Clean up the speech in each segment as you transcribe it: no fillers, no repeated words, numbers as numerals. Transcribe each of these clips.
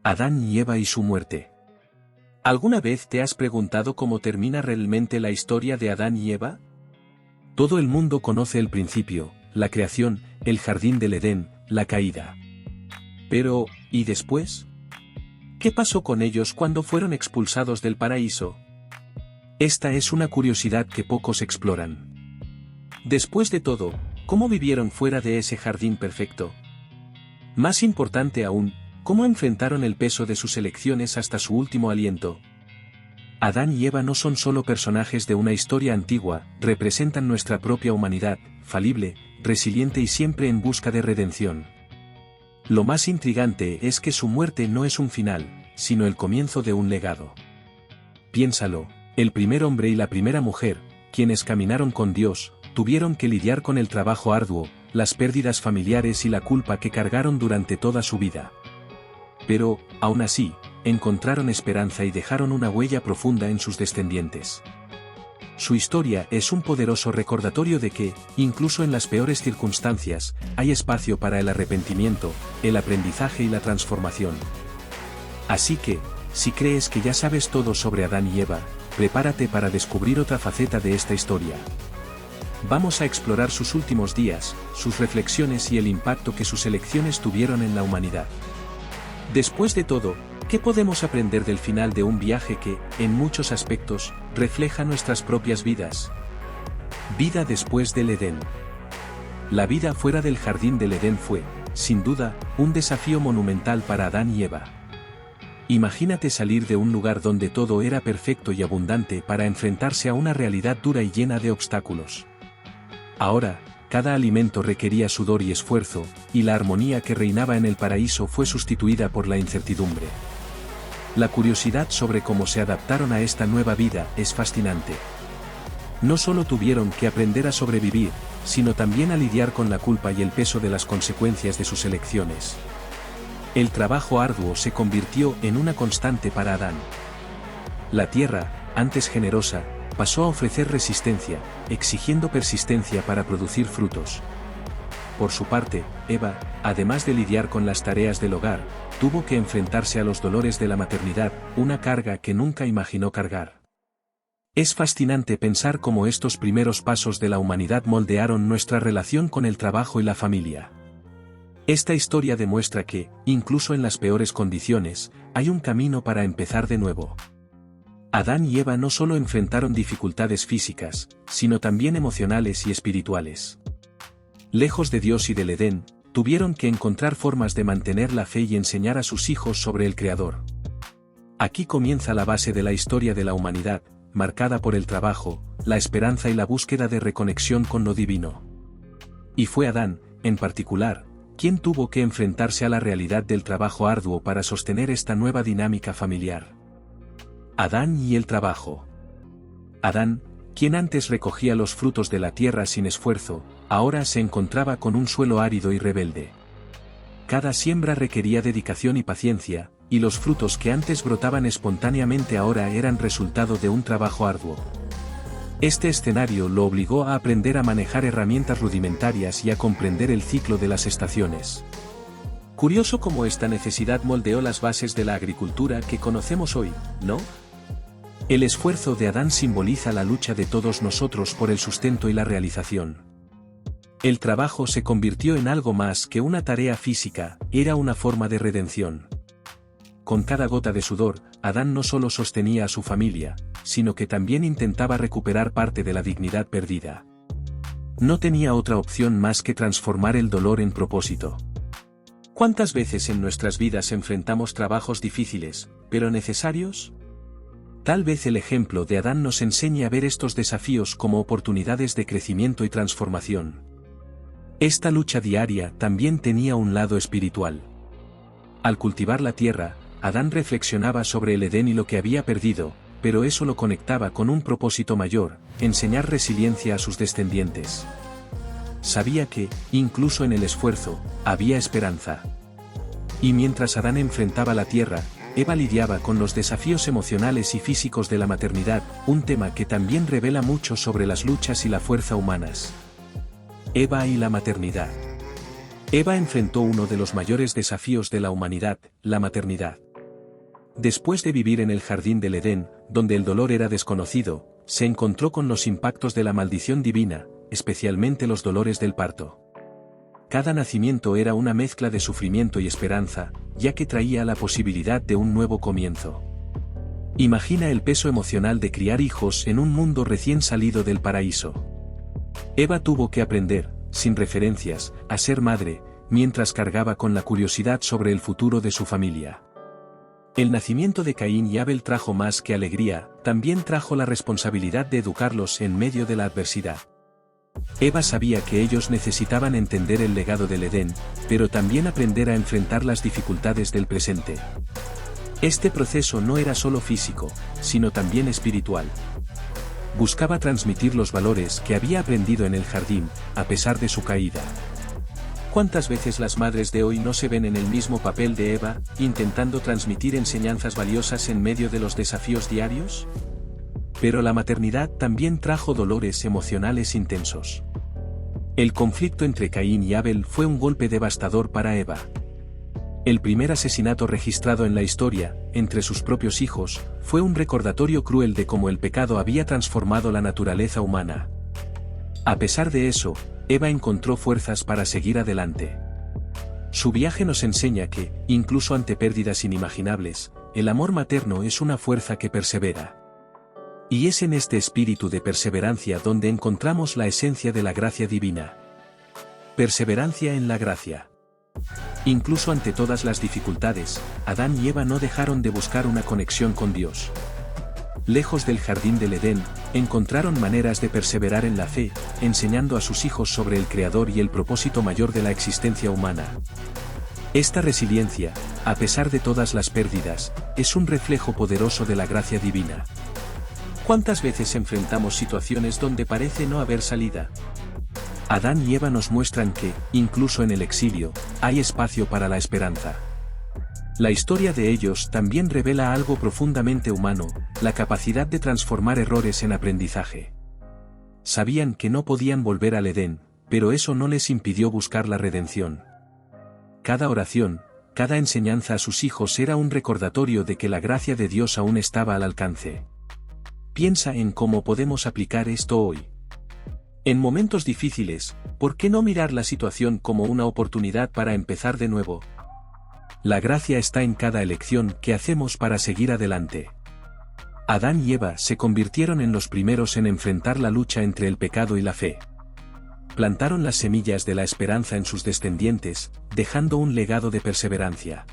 Adán y Eva y su muerte. ¿Alguna vez te has preguntado cómo termina realmente la historia de Adán y Eva? Todo el mundo conoce el principio, la creación, el jardín del Edén, la caída. Pero, ¿y después? ¿Qué pasó con ellos cuando fueron expulsados del paraíso? Esta es una curiosidad que pocos exploran. Después de todo, ¿cómo vivieron fuera de ese jardín perfecto? Más importante aún, ¿cómo enfrentaron el peso de sus elecciones hasta su último aliento? Adán y Eva no son solo personajes de una historia antigua, representan nuestra propia humanidad, falible, resiliente y siempre en busca de redención. Lo más intrigante es que su muerte no es un final, sino el comienzo de un legado. Piénsalo, el primer hombre y la primera mujer, quienes caminaron con Dios, tuvieron que lidiar con el trabajo arduo, las pérdidas familiares y la culpa que cargaron durante toda su vida. Pero, aún así, encontraron esperanza y dejaron una huella profunda en sus descendientes. Su historia es un poderoso recordatorio de que, incluso en las peores circunstancias, hay espacio para el arrepentimiento, el aprendizaje y la transformación. Así que, si crees que ya sabes todo sobre Adán y Eva, prepárate para descubrir otra faceta de esta historia. Vamos a explorar sus últimos días, sus reflexiones y el impacto que sus elecciones tuvieron en la humanidad. Después de todo, ¿qué podemos aprender del final de un viaje que, en muchos aspectos, refleja nuestras propias vidas? Vida después del Edén. La vida fuera del jardín del Edén fue, sin duda, un desafío monumental para Adán y Eva. Imagínate salir de un lugar donde todo era perfecto y abundante para enfrentarse a una realidad dura y llena de obstáculos. Ahora, cada alimento requería sudor y esfuerzo, y la armonía que reinaba en el paraíso fue sustituida por la incertidumbre. La curiosidad sobre cómo se adaptaron a esta nueva vida es fascinante. No solo tuvieron que aprender a sobrevivir, sino también a lidiar con la culpa y el peso de las consecuencias de sus elecciones. El trabajo arduo se convirtió en una constante para Adán. La tierra, antes generosa, pasó a ofrecer resistencia, exigiendo persistencia para producir frutos. Por su parte, Eva, además de lidiar con las tareas del hogar, tuvo que enfrentarse a los dolores de la maternidad, una carga que nunca imaginó cargar. Es fascinante pensar cómo estos primeros pasos de la humanidad moldearon nuestra relación con el trabajo y la familia. Esta historia demuestra que, incluso en las peores condiciones, hay un camino para empezar de nuevo. Adán y Eva no solo enfrentaron dificultades físicas, sino también emocionales y espirituales. Lejos de Dios y del Edén, tuvieron que encontrar formas de mantener la fe y enseñar a sus hijos sobre el Creador. Aquí comienza la base de la historia de la humanidad, marcada por el trabajo, la esperanza y la búsqueda de reconexión con lo divino. Y fue Adán, en particular, quien tuvo que enfrentarse a la realidad del trabajo arduo para sostener esta nueva dinámica familiar. Adán y el trabajo. Adán, quien antes recogía los frutos de la tierra sin esfuerzo, ahora se encontraba con un suelo árido y rebelde. Cada siembra requería dedicación y paciencia, y los frutos que antes brotaban espontáneamente ahora eran resultado de un trabajo arduo. Este escenario lo obligó a aprender a manejar herramientas rudimentarias y a comprender el ciclo de las estaciones. Curioso cómo esta necesidad moldeó las bases de la agricultura que conocemos hoy, ¿no? El esfuerzo de Adán simboliza la lucha de todos nosotros por el sustento y la realización. El trabajo se convirtió en algo más que una tarea física, era una forma de redención. Con cada gota de sudor, Adán no solo sostenía a su familia, sino que también intentaba recuperar parte de la dignidad perdida. No tenía otra opción más que transformar el dolor en propósito. ¿Cuántas veces en nuestras vidas enfrentamos trabajos difíciles, pero necesarios? Tal vez el ejemplo de Adán nos enseñe a ver estos desafíos como oportunidades de crecimiento y transformación. Esta lucha diaria también tenía un lado espiritual. Al cultivar la tierra, Adán reflexionaba sobre el Edén y lo que había perdido, pero eso lo conectaba con un propósito mayor, enseñar resiliencia a sus descendientes. Sabía que, incluso en el esfuerzo, había esperanza. Y mientras Adán enfrentaba la tierra, Eva lidiaba con los desafíos emocionales y físicos de la maternidad, un tema que también revela mucho sobre las luchas y la fuerza humanas. Eva y la maternidad. Eva enfrentó uno de los mayores desafíos de la humanidad, la maternidad. Después de vivir en el jardín del Edén, donde el dolor era desconocido, se encontró con los impactos de la maldición divina, especialmente los dolores del parto. Cada nacimiento era una mezcla de sufrimiento y esperanza, ya que traía la posibilidad de un nuevo comienzo. Imagina el peso emocional de criar hijos en un mundo recién salido del paraíso. Eva tuvo que aprender, sin referencias, a ser madre, mientras cargaba con la curiosidad sobre el futuro de su familia. El nacimiento de Caín y Abel trajo más que alegría, también trajo la responsabilidad de educarlos en medio de la adversidad. Eva sabía que ellos necesitaban entender el legado del Edén, pero también aprender a enfrentar las dificultades del presente. Este proceso no era solo físico, sino también espiritual. Buscaba transmitir los valores que había aprendido en el jardín, a pesar de su caída. ¿Cuántas veces las madres de hoy no se ven en el mismo papel de Eva, intentando transmitir enseñanzas valiosas en medio de los desafíos diarios? Pero la maternidad también trajo dolores emocionales intensos. El conflicto entre Caín y Abel fue un golpe devastador para Eva. El primer asesinato registrado en la historia, entre sus propios hijos, fue un recordatorio cruel de cómo el pecado había transformado la naturaleza humana. A pesar de eso, Eva encontró fuerzas para seguir adelante. Su viaje nos enseña que, incluso ante pérdidas inimaginables, el amor materno es una fuerza que persevera. Y es en este espíritu de perseverancia donde encontramos la esencia de la gracia divina. Perseverancia en la gracia. Incluso ante todas las dificultades, Adán y Eva no dejaron de buscar una conexión con Dios. Lejos del jardín del Edén, encontraron maneras de perseverar en la fe, enseñando a sus hijos sobre el Creador y el propósito mayor de la existencia humana. Esta resiliencia, a pesar de todas las pérdidas, es un reflejo poderoso de la gracia divina. ¿Cuántas veces enfrentamos situaciones donde parece no haber salida? Adán y Eva nos muestran que, incluso en el exilio, hay espacio para la esperanza. La historia de ellos también revela algo profundamente humano, la capacidad de transformar errores en aprendizaje. Sabían que no podían volver al Edén, pero eso no les impidió buscar la redención. Cada oración, cada enseñanza a sus hijos era un recordatorio de que la gracia de Dios aún estaba al alcance. Piensa en cómo podemos aplicar esto hoy. En momentos difíciles, ¿por qué no mirar la situación como una oportunidad para empezar de nuevo? La gracia está en cada elección que hacemos para seguir adelante. Adán y Eva se convirtieron en los primeros en enfrentar la lucha entre el pecado y la fe. Plantaron las semillas de la esperanza en sus descendientes, dejando un legado de perseverancia.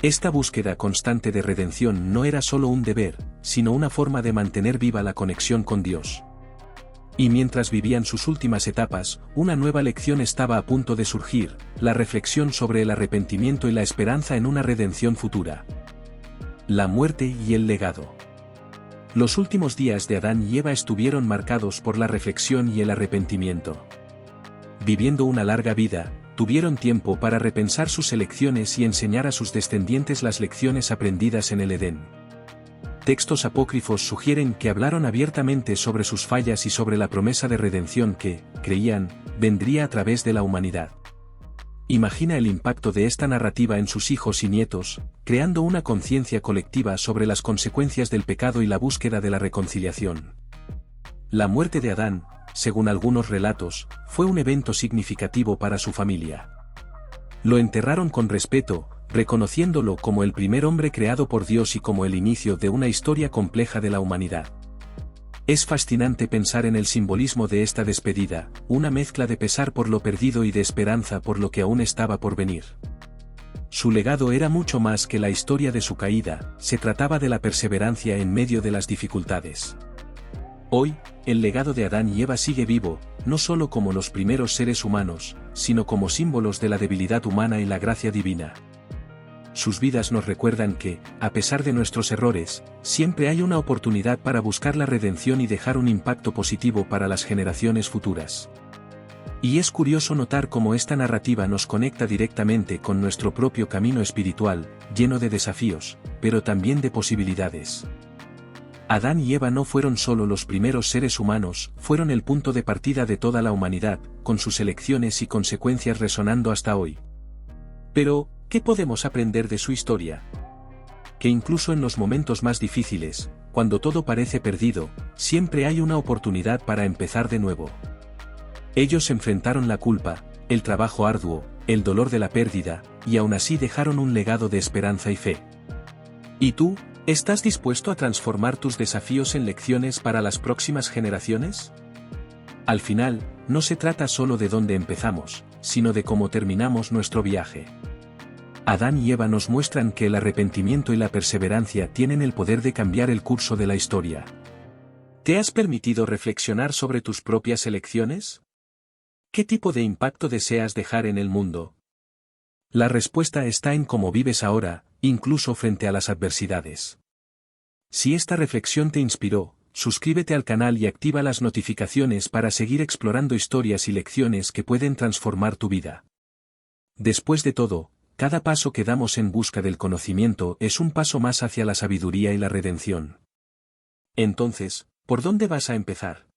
Esta búsqueda constante de redención no era solo un deber, sino una forma de mantener viva la conexión con Dios. Y mientras vivían sus últimas etapas, una nueva lección estaba a punto de surgir, la reflexión sobre el arrepentimiento y la esperanza en una redención futura. La muerte y el legado. Los últimos días de Adán y Eva estuvieron marcados por la reflexión y el arrepentimiento. Viviendo una larga vida, tuvieron tiempo para repensar sus elecciones y enseñar a sus descendientes las lecciones aprendidas en el Edén. Textos apócrifos sugieren que hablaron abiertamente sobre sus fallas y sobre la promesa de redención que, creían, vendría a través de la humanidad. Imagina el impacto de esta narrativa en sus hijos y nietos, creando una conciencia colectiva sobre las consecuencias del pecado y la búsqueda de la reconciliación. La muerte de Adán, según algunos relatos, fue un evento significativo para su familia. Lo enterraron con respeto, reconociéndolo como el primer hombre creado por Dios y como el inicio de una historia compleja de la humanidad. Es fascinante pensar en el simbolismo de esta despedida, una mezcla de pesar por lo perdido y de esperanza por lo que aún estaba por venir. Su legado era mucho más que la historia de su caída, se trataba de la perseverancia en medio de las dificultades. Hoy, el legado de Adán y Eva sigue vivo, no solo como los primeros seres humanos, sino como símbolos de la debilidad humana y la gracia divina. Sus vidas nos recuerdan que, a pesar de nuestros errores, siempre hay una oportunidad para buscar la redención y dejar un impacto positivo para las generaciones futuras. Y es curioso notar cómo esta narrativa nos conecta directamente con nuestro propio camino espiritual, lleno de desafíos, pero también de posibilidades. Adán y Eva no fueron solo los primeros seres humanos, fueron el punto de partida de toda la humanidad, con sus elecciones y consecuencias resonando hasta hoy. Pero, ¿qué podemos aprender de su historia? que incluso en los momentos más difíciles, cuando todo parece perdido, siempre hay una oportunidad para empezar de nuevo. Ellos enfrentaron la culpa, el trabajo arduo, el dolor de la pérdida, y aún así dejaron un legado de esperanza y fe. ¿Y tú, estás dispuesto a transformar tus desafíos en lecciones para las próximas generaciones? Al final, no se trata solo de dónde empezamos, sino de cómo terminamos nuestro viaje. Adán y Eva nos muestran que el arrepentimiento y la perseverancia tienen el poder de cambiar el curso de la historia. ¿Te has permitido reflexionar sobre tus propias elecciones? ¿Qué tipo de impacto deseas dejar en el mundo? La respuesta está en cómo vives ahora, incluso frente a las adversidades. Si esta reflexión te inspiró, suscríbete al canal y activa las notificaciones para seguir explorando historias y lecciones que pueden transformar tu vida. Después de todo, cada paso que damos en busca del conocimiento es un paso más hacia la sabiduría y la redención. Entonces, ¿por dónde vas a empezar?